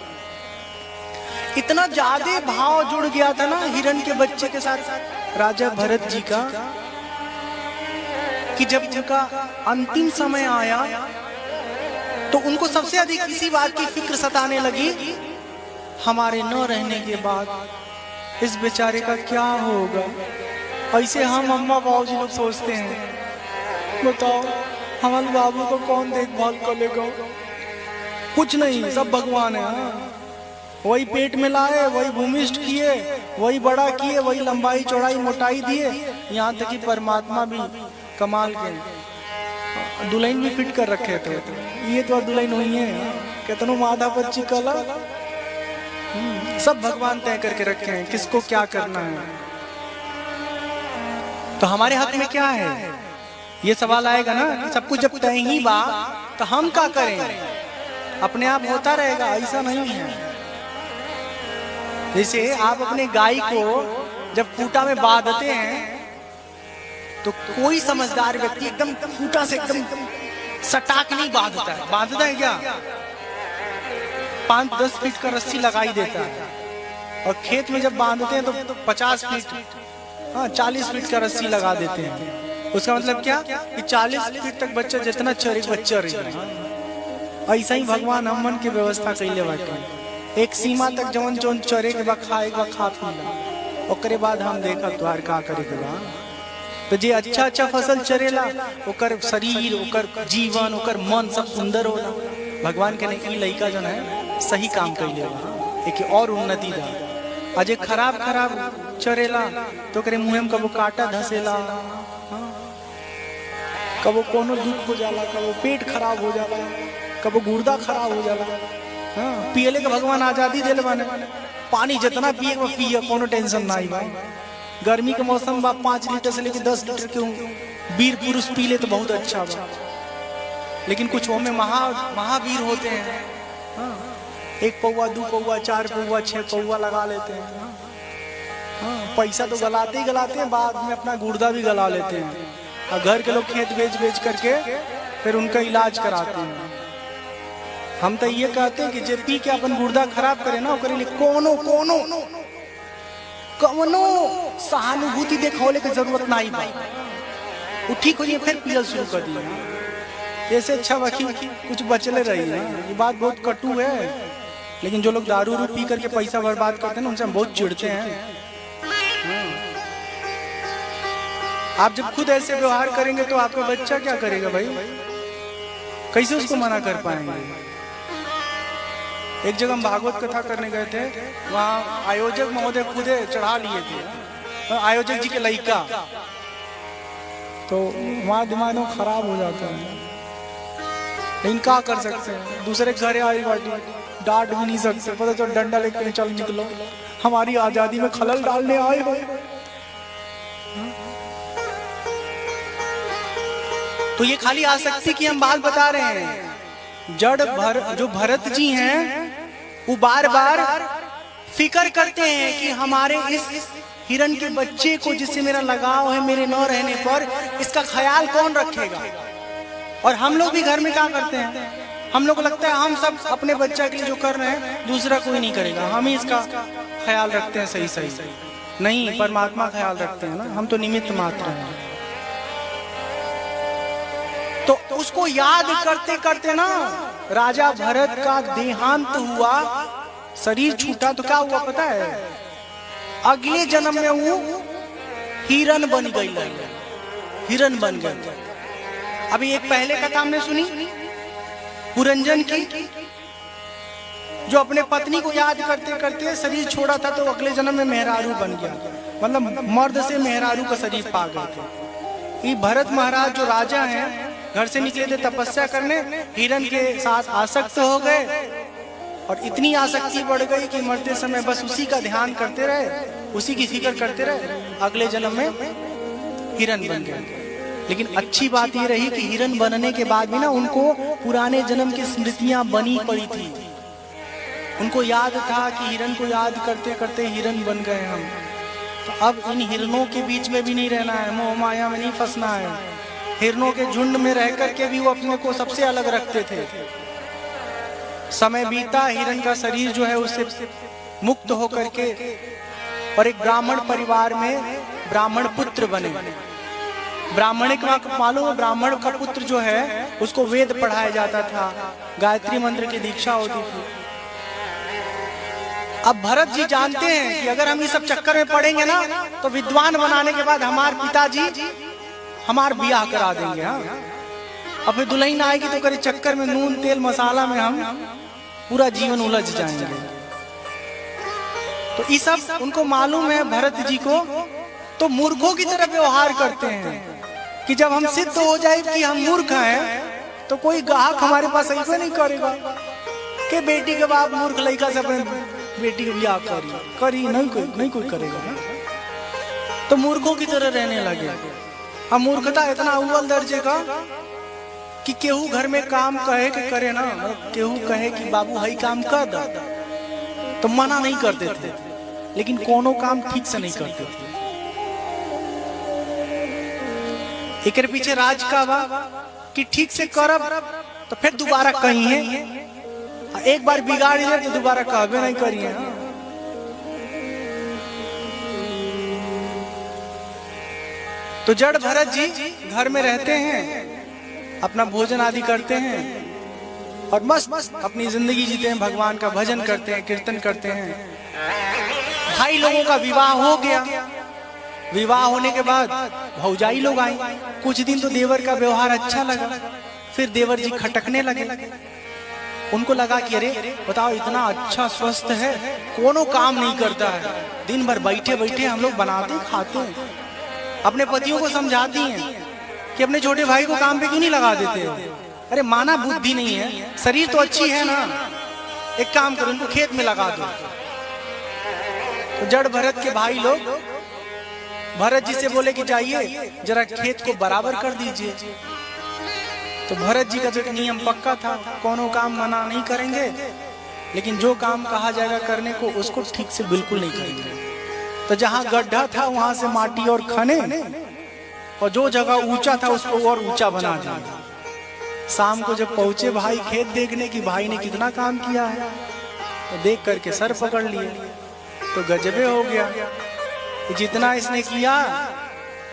इतना ज्यादा भाव जुड़ गया था ना हिरण के बच्चे के साथ राजा भरत जी का, कि जब उनका अंतिम समय आया तो उनको सबसे अधिक इसी बात की फिक्र सताने लगी, हमारे न रहने के बाद इस बेचारे का क्या होगा। ऐसे हम अम्मा बाबू जी लोग सोचते हैं, बताओ हमारे बाबू को कौन देखभाल कर लेगा। कुछ नहीं, सब भगवान है। वही पेट में लाए, वही भूमिष्ठ किए, वही बड़ा किए, वही लंबाई चौड़ाई मोटाई दिए, यहाँ तक कि परमात्मा भी कमाल के दुल्हन भी फिट कर रखे थे। ये तो दुल्हन हुई है, कितनों माधा बच्ची कला, सब भगवान तय करके रखे हैं किसको क्या करना है। तो हमारे हाथ में क्या है, ये सवाल आएगा ना कि सब कुछ जब तय ही बा तो हम क्या करें, अपने आप होता रहेगा, ऐसा नहीं है। जैसे आप अपने गाय को जब खूंटा में बांधते हैं तो कोई समझदार व्यक्ति एकदम खूंटा से एकदम सटाक नहीं बांधता है, बांधता है क्या, 5-10 फीट का रस्सी लगा ही देता है, और खेत में जब बांधते हैं तो 50 फीट, 40 फीट का रस्सी लगा देते हैं। उसका मतलब क्या कि 40 फीट तक बच्चा जितना चरे बच्चा रहेगा। ऐसा ही भगवान हमन के व्यवस्था कैले बाटे। एक सीमा तक जवन जवन चरे के बाद खाए के बाद खा पी ला, ओकरे बाद हम देखा तुहार का करे के बा। तो जे अच्छा अच्छा फसल चरेला, ओकर शरीर, ओकर जीवन, ओकर मन सब सुंदर होला। भगवान के नहीं लड़का जो है सही काम कैले बा, एक और उन्नति दा। अजे खराब खराब चरेला तो करे मुँह में कबो काटा धसेला, कबो कोनो दुख हो जाला, कबो पेट खराब हो जाला, कबो गुर्दा खराब हो जाला। पियले के भगवान आजादी दिले बाने, पानी जितना पिए वो पिए, कोनो टेंशन ना भाई। गर्मी के मौसम बा 5 लीटर से लेके 10 लीटर के वीर पुरुष पी ले तो बहुत अच्छा बा। लेकिन कुछ में महावीर होते हैं, 1 पौवा 2 पौवा 4 पौवा 6 पौवा लगा लेते हैं। पैसा तो गलाते ही गलाते हैं, बाद में अपना गुर्दा भी गला लेते हैं। और घर के लोग खेत बेच करके फिर उनका इलाज कराते हैं। हम तो ये कहते हैं कि जे पी के अपन गुर्दा खराब करे ना, ओकरे लिए कोनो कोनो कवनो सहानुभूति दिखाने की जरूरत नहीं भाई। वो ठीक हो जाए फिर पियल शुरू कर दिए। ऐसे अच्छा बाकी कुछ बचले रही है। ये बात बहुत कटु है, लेकिन जो लोग दारू पी करके पैसा बर्बाद करते हैं ना, उनसे हम बहुत चिढ़ते हैं। आप जब खुद ऐसे व्यवहार करेंगे तो आपका बच्चा क्या करेगा भाई? कैसे उसको मना कर पाएंगे? एक जगह हम भागवत कथा करने गए थे, वहाँ आयोजक महोदय खुदे चढ़ा लिए थे, आयोजक जी के लड़का। तो वहाँ दिमाग खराब हो जाता है, लेकिन क्या कर सकते हैं? दूसरे घर आई बाटी डांट भी नहीं सकते, पता चल डंडा लेकर चल निकलो, हमारी आजादी में खलल डालने आए हो। तो ये खाली आसक्ति की हम बात बता रहे हैं। जो भरत जी हैं वो बार बार फिक्र करते हैं कि हमारे इस हिरण के बच्चे को, जिससे मेरा लगाव है, मेरे न रहने पर इसका ख्याल कौन रखेगा। और हम लोग भी घर में क्या करते हैं, हम लोग को लगता है हम सब अपने बच्चा के लिए जो कर रहे हैं दूसरा कोई नहीं करेगा, हम ही इसका ख्याल रखते हैं। सही नहीं, परमात्मा ख्याल रखते हैं ना, हम तो निमित्त मात्र हैं। तो उसको याद करते करते ना राजा भरत का देहांत हुआ, शरीर छूटा। तो क्या हुआ पता है? अगले जन्म में वो हिरण बन गई, हिरण बन गई। अभी एक पहले कथा हमने सुनी पुरंजन की, जो अपने पत्नी को याद करते करते शरीर छोड़ा था, तो अगले जन्म में मेहरारू बन गया, मतलब मर्द से मेहरारू का शरीर पा गए थे। ये भरत महाराज जो राजा हैं, घर से निकले थे तपस्या करने, हिरण के साथ आसक्त हो गए, और इतनी आसक्ति बढ़ गई कि मरते समय बस उसी का ध्यान करते रहे, उसी की फिक्र करते रहे। अगले जन्म में हिरण बन गए। लेकिन अच्छी बात ये रही कि हिरण बनने के बाद भी ना उनको पुराने जन्म की स्मृतियां बनी पड़ी थी। उनको याद था कि हिरण को याद करते करते हिरण बन गए हम। तो अब इन हिरणों के बीच में भी नहीं रहना है, मोह माया में नहीं फंसना है। हिरणों के झुंड में रह करके भी वो अपने को सबसे अलग रखते थे। समय बीता, हिरण का शरीर जो है उससे मुक्त होकर के और एक ब्राह्मण परिवार में ब्राह्मण पुत्र बने। ब्राह्मण का मालूम है, ब्राह्मण का पुत्र जो है उसको वेद पढ़ाया जाता था, गायत्री मंत्र की दीक्षा होती थी। अब भरत जी जानते हैं कि अगर हम इस सब चक्कर में पड़ेंगे ना, तो विद्वान बनाने के बाद हमारे पिताजी हमार ब्याह करा देंगे। अब फिर दुल्हन आएगी तो करे चक्कर में नून तेल मसाला में हम पूरा जीवन उलझ जाएंगे। तो ये सब उनको मालूम है भरत जी को। तो मूर्खों की तरह व्यवहार करते हैं कि जब हम सिद्ध हो जाए कि हम मूर्ख हैं, तो कोई ग्राहक हमारे पास ऐसा नहीं करेगा कि बेटी के बाप मूर्ख लड़का से अपने बेटी के ब्याह करी नहीं कोई करेगा। तो मूर्खों की तरह रहने लगे। हम मूर्खता इतना अव्वल दर्जे का कि केहू घर में काम कहे कि करे ना, केहू कहे कि बाबू हई काम कर दा, तो मना नहीं करते थे, लेकिन कोनो काम ठीक से नहीं करते थे। एक पीछे राज का बा कि ठीक से करब तो फिर दोबारा कहीं है, एक बार बिगाड़ दिया तो दोबारा कहबे नहीं करिए। तो जड़ भरत जी घर में रहते हैं, अपना भोजन आदि करते हैं और मस्त अपनी जिंदगी जीते हैं, भगवान का भजन करते हैं, कीर्तन करते हैं। भाई लोगों का विवाह हो गया। विवाह होने के बाद भौजाई लोग आई। कुछ दिन तो देवर का व्यवहार अच्छा लगा, फिर देवर जी खटकने लगे। उनको लगा कि अरे बताओ, इतना अच्छा स्वस्थ है, कोनो काम नहीं करता है, दिन भर बैठे बैठे हम लोग बनाते खाते हैं। अपने पतियों को समझाती हैं कि अपने छोटे भाई को काम पे क्यों नहीं लगा देते। अरे माना बुद्धि नहीं है, शरीर तो अच्छी है ना, एक काम करो उनको खेत में लगा दो। तो जड़ भरत के भाई लोग भरत जी से बोले कि जाइए जरा खेत को बराबर कर दीजिए। तो भरत जी का जो नियम पक्का था, कोनो काम मना नहीं करेंगे, लेकिन जो काम कहा जाएगा करने को उसको ठीक से बिल्कुल नहीं करेंगे। तो जहां गड्ढा था वहां से माटी और खने, और जो जगह ऊंचा था उसको और ऊंचा बना दिया। शाम को जब पहुंचे भाई खेत देखने की, भाई ने कितना काम किया है, तो देख करके सर पकड़ लिए। तो गजबे हो गया, जितना इसने किया,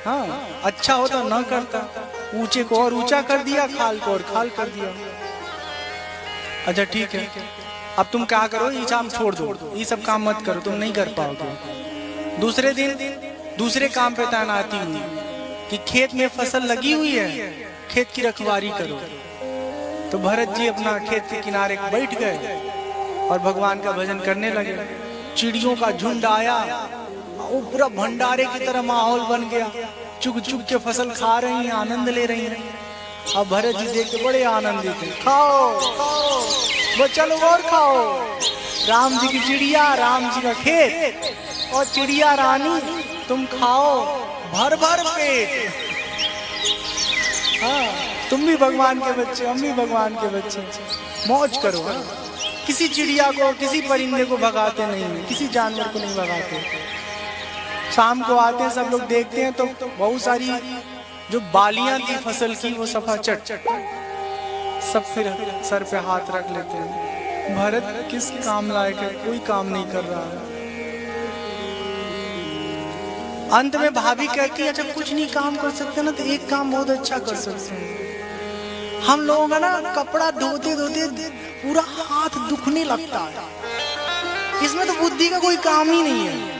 हाँ अच्छा होता न करता, ऊंचे को और ऊंचा कर दिया, खाल को और खाल कर दिया। अच्छा ठीक है, अब तुम क्या करो, ये काम छोड़ दो, ये सब काम मत करो, तुम नहीं कर पाओगे। दूसरे दिन दूसरे काम पे तैनाती हुई कि खेत में फसल लगी हुई है, खेत की रखवाली करो। तो भरत जी अपना खेत के किनारे बैठ गए और भगवान का भजन करने लगे। चिड़ियों का झुंड आया, वो पूरा भंडारे की तरह माहौल बन गया। चुग चुग के फसल खा रही हैं, आनंद ले रही हैं। अब भरत जी देख के बड़े आनंदित थे। खाओ खाओ बच्चा लोग और खाओ। राम जी की चिड़िया, राम जी का खेत और चिड़िया रानी, तुम खाओ भर भर पेट। हाँ, तुम भी भगवान के बच्चे, हम भी भगवान के बच्चे, मौज करो। हाँ? किसी चिड़िया को, किसी परिंदे को भगाते नहीं है, किसी जानवर को नहीं भगाते। शाम को आते हैं, सब लोग देखते हैं तो बहुत सारी जो बालियां थी फसल की वो सफा चट, सब फिर सर पे हाथ रख लेते हैं। भरत किस काम लायक है, कोई काम नहीं कर रहा है। अंत में भाभी कहती है, जब कुछ नहीं काम कर सकते ना, तो एक काम बहुत अच्छा कर सकते हैं। हम लोगों का ना कपड़ा धोते धोते पूरा हाथ दुखने लगता है, इसमें तो बुद्धि का कोई काम ही नहीं है।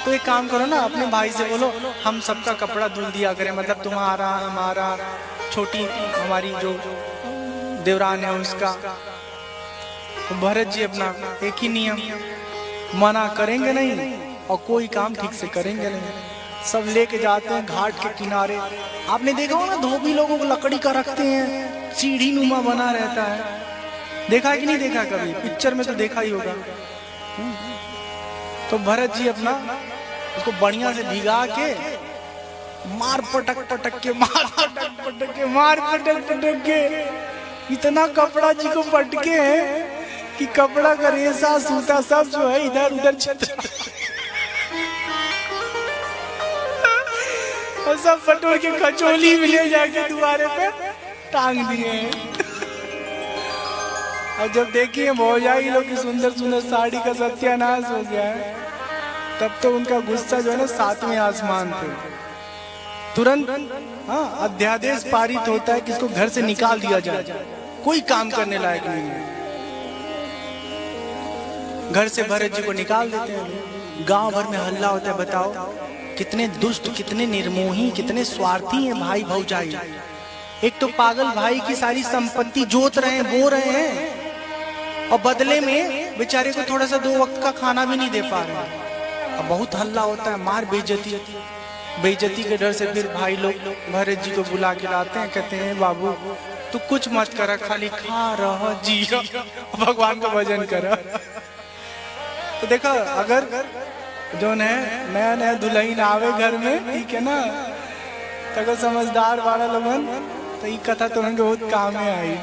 तो एक काम करो ना, अपने भाई से बोलो हम सबका कपड़ा धुल दिया करें, मतलब तुम्हारा, हमारा, छोटी हमारी जो देवरान है उसका। तो भरत जी अपना एक ही नियम, मना करेंगे नहीं और कोई काम ठीक से करेंगे नहीं। सब लेके जाते हैं घाट के किनारे। आपने देखा होगा धोबी लोगों को लकड़ी का रखते हैं, सीढ़ी नुमा बना रहता है। देखा कि नहीं देखा कभी? पिक्चर में तो देखा ही होगा। तो भरत जी अपना उसको बढ़िया से भिगा के मार पटक पटक के, मार पटक पटक के, मार पटक पटक के, इतना कपड़ा जी को पटके है कि कपड़ा का रेसा सूता सब जो है इधर उधर और सब बटोर के कचौली में ले जाके दुआरे पे टांग दिए हैं। और जब देखिए भौजाई लोग की सुंदर सुंदर साड़ी का सत्यानाश हो गया है, तब तो उनका गुस्सा जो है ना 7वें आसमान पे। तुरंत हाँ अध्यादेश पारित होता है कि इसको घर से निकाल दिया जाए, कोई काम करने लायक नहीं है। घर से भरत जी को निकाल देते हैं। गांव भर में हल्ला होता है। बताओ कितने दुष्ट, कितने निर्मोही, कितने स्वार्थी हैं भाई भौजाई। एक तो पागल भाई की सारी संपत्ति जोत रहे हैं, बो रहे हैं, और बदले में बेचारे को थोड़ा सा 2 वक्त का खाना भी नहीं दे पा रहे हैं। अब बहुत हल्ला होता है, मार बेइज्जती। बेइज्जती के डर से फिर भाई लोग भरत जी को बुला के लाते हैं, कहते हैं बाबू तू कुछ मत करा, खाली खा रहा जी भगवान का भजन करा। तो देखो अगर जो नया नया दुल्हन आवे घर में, ठीक है ना, तो अगर समझदार वाला लोगन तो ये कथा तुम्हें बहुत काम में आई।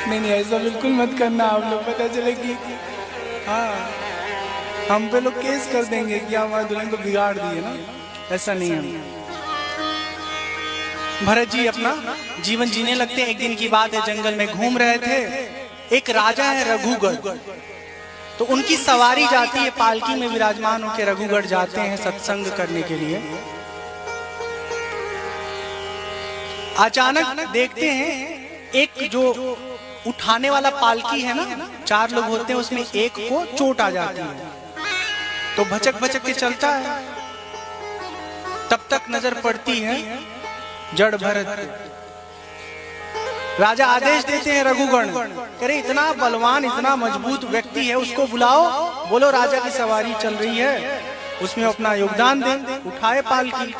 नहीं ऐसा बिल्कुल मत करना आप लोग, पता चले कि हाँ हम पे लोग केस कर देंगे कि हमारे दुल्हन को बिगाड़ दिए ना, ऐसा नहीं है। भरत जी अपना जीवन जीने लगते हैं। एक दिन की बात है, जंगल में घूम रहे थे। एक राजा है रघुगढ़, तो उनकी सवारी जाती है, पालकी में विराजमान होकर रघुगढ़ जाते हैं सत्संग करने के लिए। अचानक देखते हैं एक जो उठाने वाला पालकी है ना, 4 लोग होते हैं, उसमें एक को चोट आ जाती है, तो भचक भचक के चलता है। तब तक नजर पड़ती है जड़ भरत पे। राजा आदेश देते हैं रघुगण, कह रहे इतना बलवान इतना मजबूत व्यक्ति है, उसको बुलाओ, बोलो राजा की सवारी चल रही है, उसमें अपना योगदान दें। उठाए पालकी,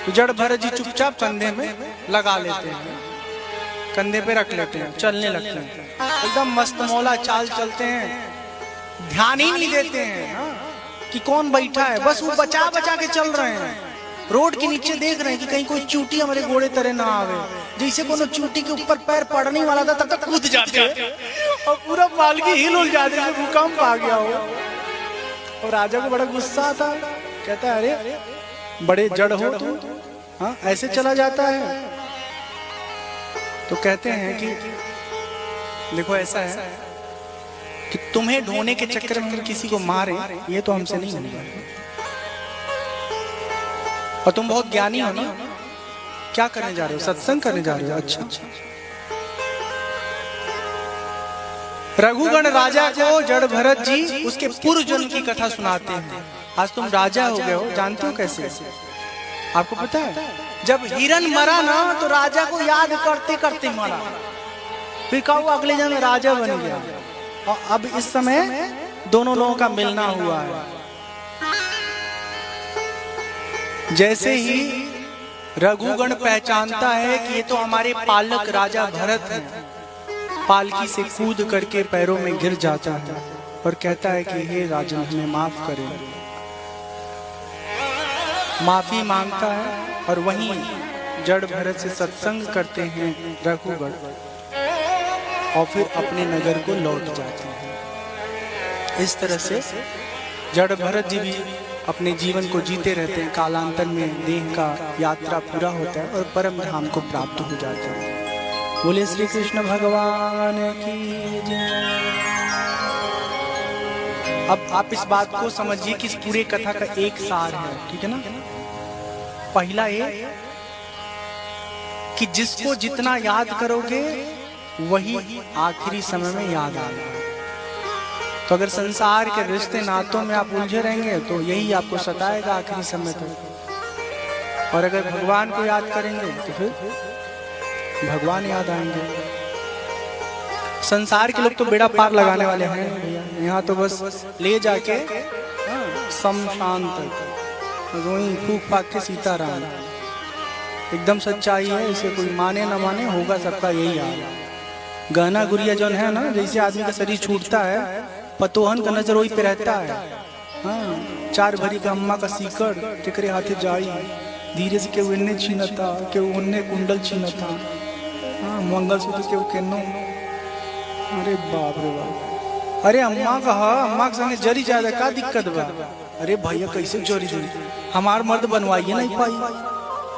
तो जड़ भरत जी चुपचाप कंधे में लगा लेते हैं, कंधे पे रख लेते हैं, चलने लगते हैं। एकदम मस्त मौला चाल चलते हैं, ध्यान ही नहीं देते हैं कि कौन बैठा है, बस वो बचा बचा के चल रहे हैं। रोड के नीचे देख रहे हैं कि कहीं कोई चूटी हमारे घोड़े तरह ना आवे, जैसे कोनो चूटी के ऊपर पैर पड़ने वाला था तब तक कूद जाते हैं और पूरा पालकी हिल उल जाते हैं, भूकंप आ गया हो। और राजा को बड़ा गुस्सा आता, कहता है अरे बड़े जड़ हो तुम, हाँ ऐसे चला जाता है। तो कहते हैं कि देखो ऐसा है कि तुम्हें ढोने के चक्कर में किसी को मारे, ये तो हमसे नहीं होगा, और तुम बहुत ज्ञानी हो ना, क्या करने जा रहे हो, सत्संग करने जा रहे हो। अच्छा, रघुगण राजा को जड़ भरत जी उसके पूर्व जन्म की कथा सुनाते हैं। आज तुम राजा हो गए हो, जानते हो कैसे? आपको पता है जब हिरण मरा ना तो राजा को याद करते करते मरा, फिर कहो अगले जन्म राजा बन गया, और अब इस समय दोनों लोगों का मिलना हुआ है। जैसे ही रघुगण पहचानता है कि ये तो हमारे पालक राजा भरत हैं, पालकी से कूद करके पैरों में गिर जाता है और कहता है कि हे राजन हमें माफ करें। माफी मांगता है और वहीं जड़ भरत से सत्संग करते हैं रघुगण, और फिर अपने नगर को लौट जाते हैं। इस तरह से जड़ भरत जी भी अपने जीवन को जीते रहते हैं। कालांतर में देह का यात्रा पूरा होता है और परम धाम को प्राप्त हो जाते हैं। बोले श्री कृष्ण भगवान की जय। अब आप इस बात को समझिए कि इस पूरे कथा का एक सार है, ठीक है ना। पहला ये कि जिसको जितना याद करोगे वही आखिरी समय में याद आएगा। तो अगर संसार के रिश्ते नातों में आप उलझे रहेंगे तो यही आपको सताएगा आखिरी समय तक, और अगर भगवान को याद करेंगे तो फिर भगवान याद आएंगे। संसार के लोग तो बेड़ा पार लगाने वाले हैं भैया, यहाँ तो बस ले जाके शमशान तक वही फूक फाक के सीताराम। एकदम सच्चाई है, इसे कोई माने ना माने होगा सबका यही हाल। गहना गुड़िया जो है ना, जैसे आदमी का शरीर छूटता है पतोहन का नजर वही पे रहता है। हाँ, 4 भरी का अम्मा का सीकर केकरे हाथे जाई, धीरे से केहू इन्ने छीनता केहू उन्ने कुंडल छीनता, हाँ मंगलसूत्र केहू केनो। अरे बाप रे बाप, अरे अम्मा का अम्मा के संगे जरी जाए का दिक्कत बा? अरे भैया कैसे जरी जरी, हमार मर्द बनवाइए नहीं पाई,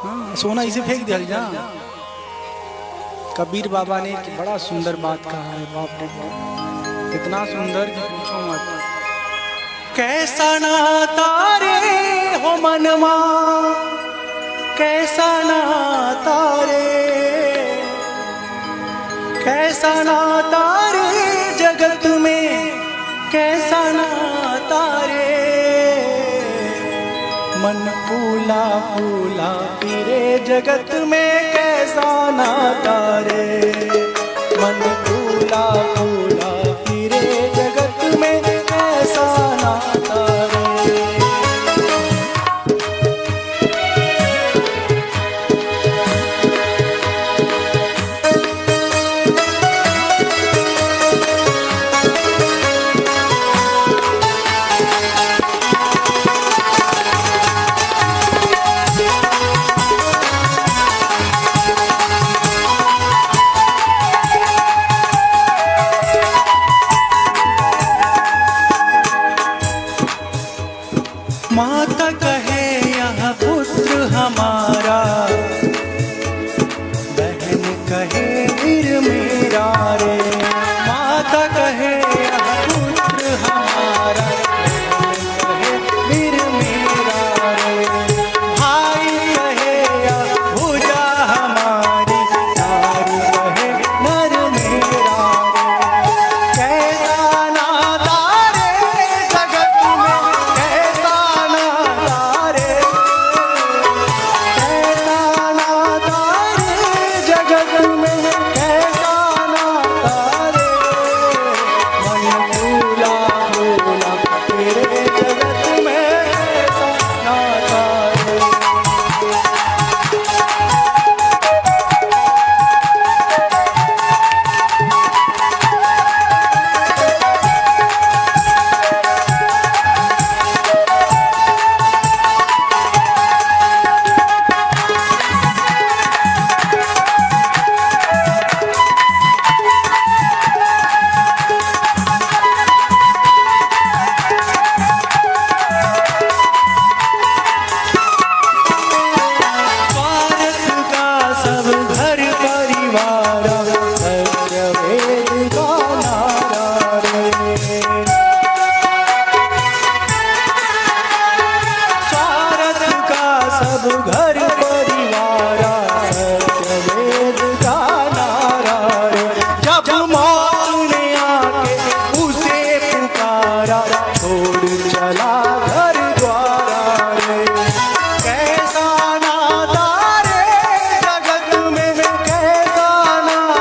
हाँ सोना इसे फेंक दिया जा। कबीर बाबा ने एक बड़ा सुंदर बात कहा है, बाप रे बाप इतना सुंदर कि पूछो मत। कैसा नाता रे हो मनवा, कैसा नाता रे, कैसा नाता रे जगत में, कैसा नाता रे, मन फूला फूला फिरे जगत में, कैसा नाता रे, मन फूला फूला फिरे जगत में, कैसा नाता रे। कहे वीर मेरा रे, माता कहे यह पुत्र हमारा, कहे वीर मेरा रे, भाई कहे यह भुजा हमारी, नारी कहे नर मेरा रे। कैसा नाता रे जगत में, कैसा नाता रे, कैसा नाता रे जगत में, कैसा नाता रे, मन फूला फूला तेरे जगत में कैसा नाता रे। स्वार्थ का सब घर परिवार, सत्य वेद का नारा रे। स्वार्थ का सब घर परिवार, सत्य वेद का नारा रे। जब मौत ने आके उसे पुकारा, छोड़ चला घर द्वारा रे। कैसा नाता रे जगत में, कैसा नाता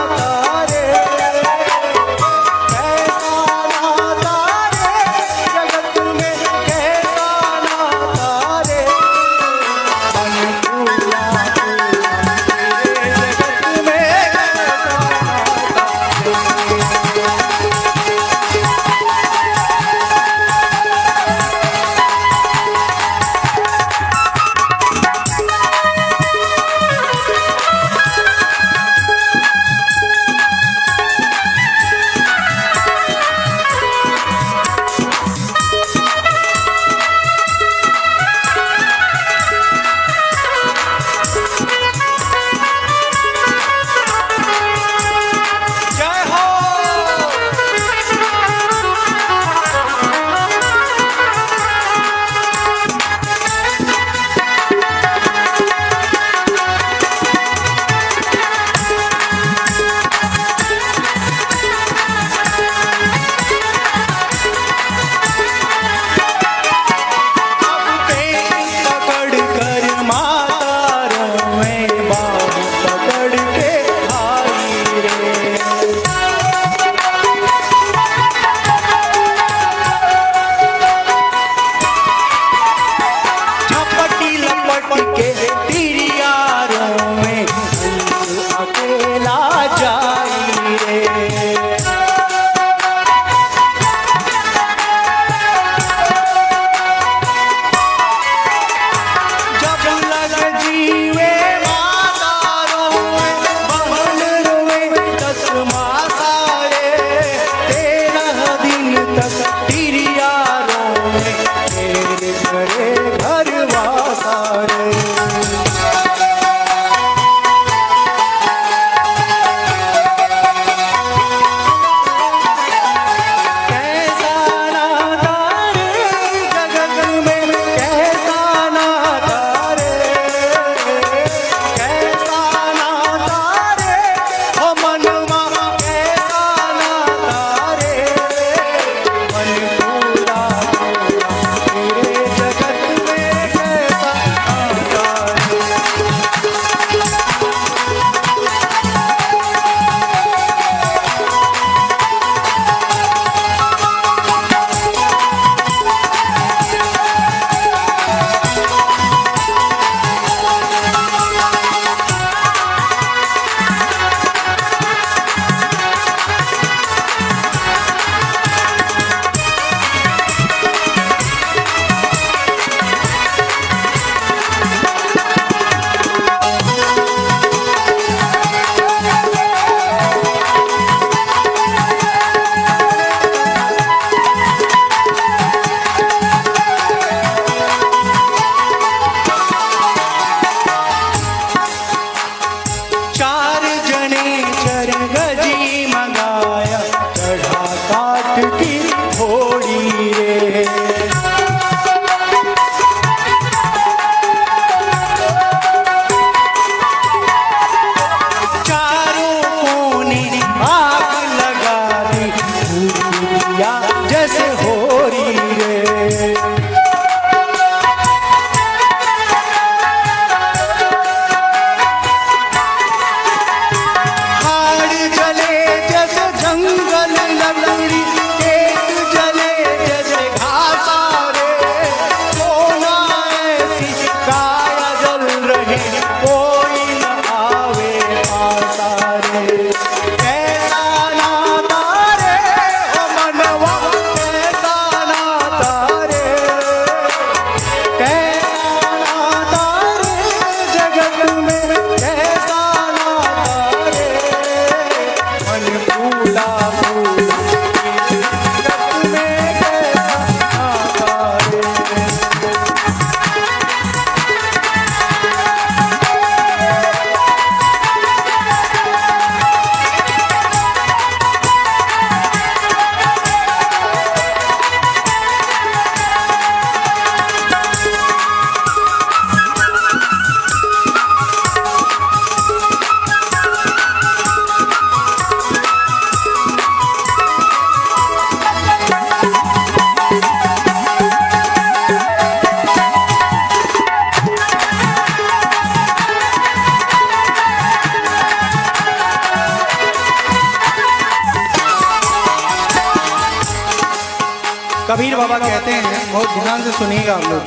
कबीर बाबा कहते हैं, बहुत ध्यान से सुनिएगा आप लोग।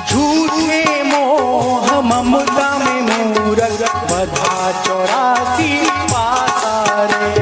झूठे मोह ममता में मूरख बधा 84 पासारे।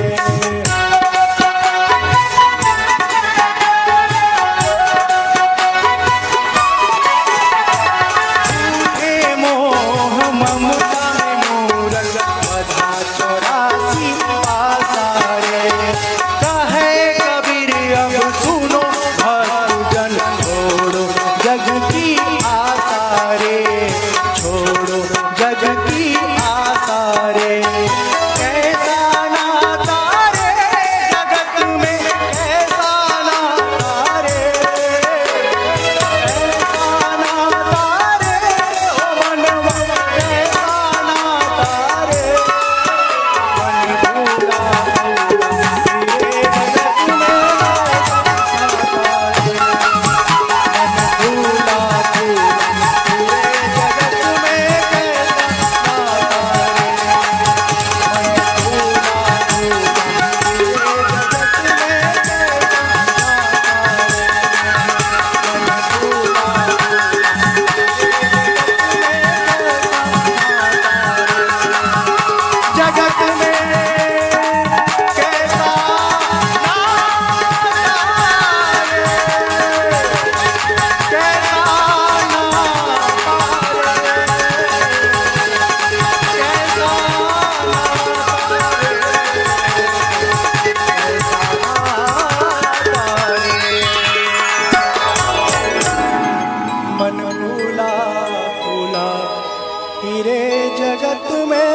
जगत में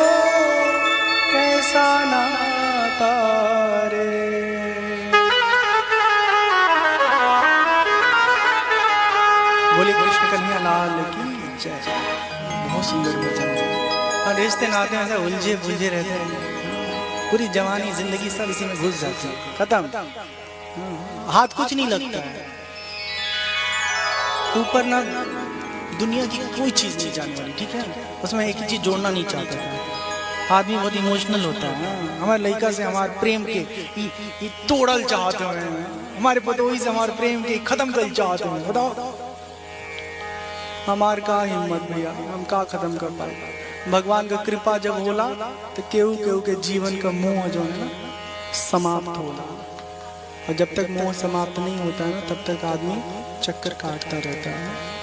कैसा नाता रे। बोले कृष्ण कन्हैया लाल की जय। बहुत सुंदर वचन है। और रिश्ते नाते ऐसे उलझे बुलझे रहते हैं, पूरी जवानी जिंदगी सब इसी में घुस जाती है, खत्म, हाथ कुछ नहीं लगता है, ऊपर ना दुनिया की कोई चीज नहीं जाने वाली, ठीक है। उसमें एक ही चीज जोड़ना नहीं चाहता था। आदमी बहुत इमोशनल होता है। हमारे लड़का से हमारे प्रेम के तोड़ल चाहते हैं, हमारे पतोही से हमारे प्रेम के खत्म कर चाहते हैं। बताओ हमार का हिम्मत भैया, हम का खत्म कर पाए। भगवान का कृपा जब होला तो केहू केहू के जीवन का मोह जो है ना समाप्त होला, और जब तक मोह समाप्त नहीं होता है ना तब तक आदमी चक्कर काटता रहता है।